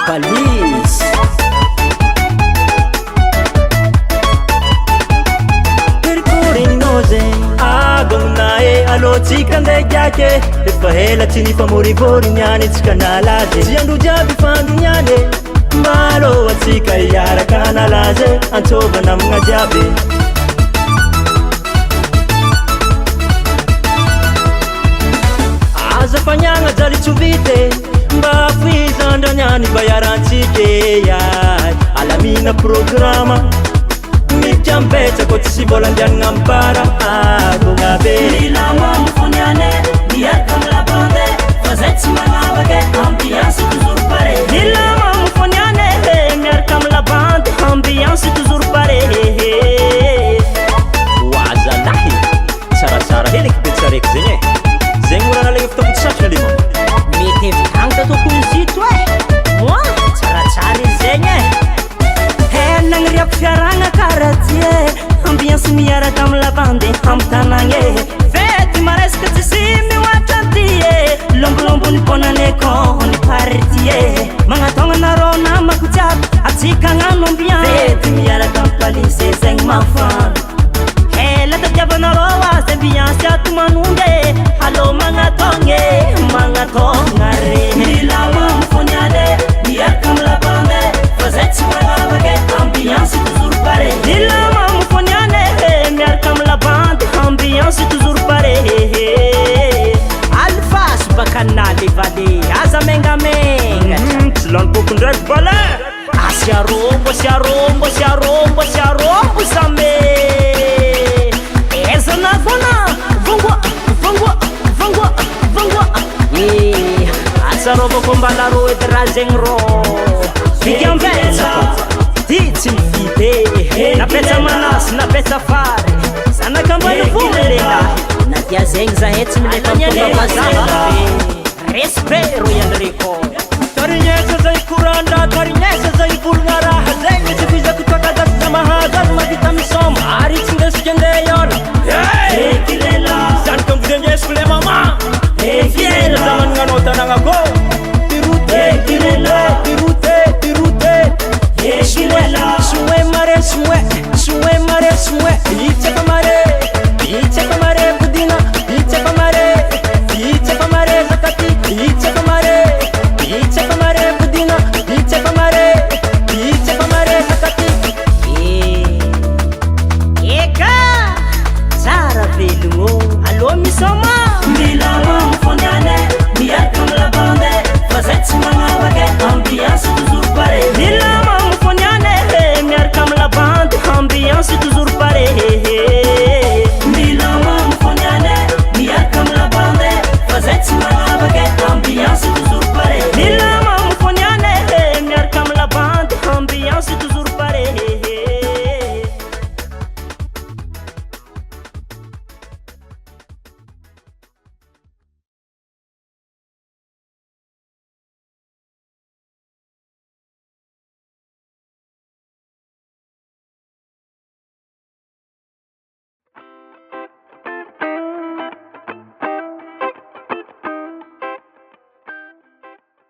Police. Percorrendo agognae alotsika ndraikyake efa helatsy ny famorivôry niany tsika nalaze tsy andro jiaby fandro niane mbalo atsika iaraka nalaze antsovana amina jiaby aza faniagna jaly tsovite mba fuizandraniany bayarantsike yay alamina programa mityambetsako tsy sy volandianina ampara agognabe Milama mufoniane miarka mlabande fazay tsy magnavake ambiance toujours pareil Milama mufoniane miarka mlabande ambiance toujours pareil wazalahi tsaratsara heliky be tsareky zegny zegny morana legny fitaovy satrana le mama mety evitagna tatoko izito moi tsaratsara izy zegny nagnyriako fiaragna karatie ambiance miaraka amy lavande amy tanagna fety maresaka tsy sy mihoatra ty lombolombo ny ponaneko ny partie magnatogna narô namako jiaby atsika agnano ambiance fety miaraka amy palise zegny mafana hela tadiavanarô azy ambiance ato manonge alô magnatogna re Milama mufoniane miarka amy labande fazay tsy magnavake ambiance toujours pareil Milama mufoniane miaraka amy lavande ambiance toujours pareil alfasy bakanale vale aza mengamenga tsy lany boko ndraiky vala asiarombo zame ezana fona vangwa asarovako mbalaro edy raha zegny rô vikiambetsa ty tsy mivite napetsa manasy napetsa fary zanakambany vony lelahy nadia zegny zahay tsy mileka respect ro iandreko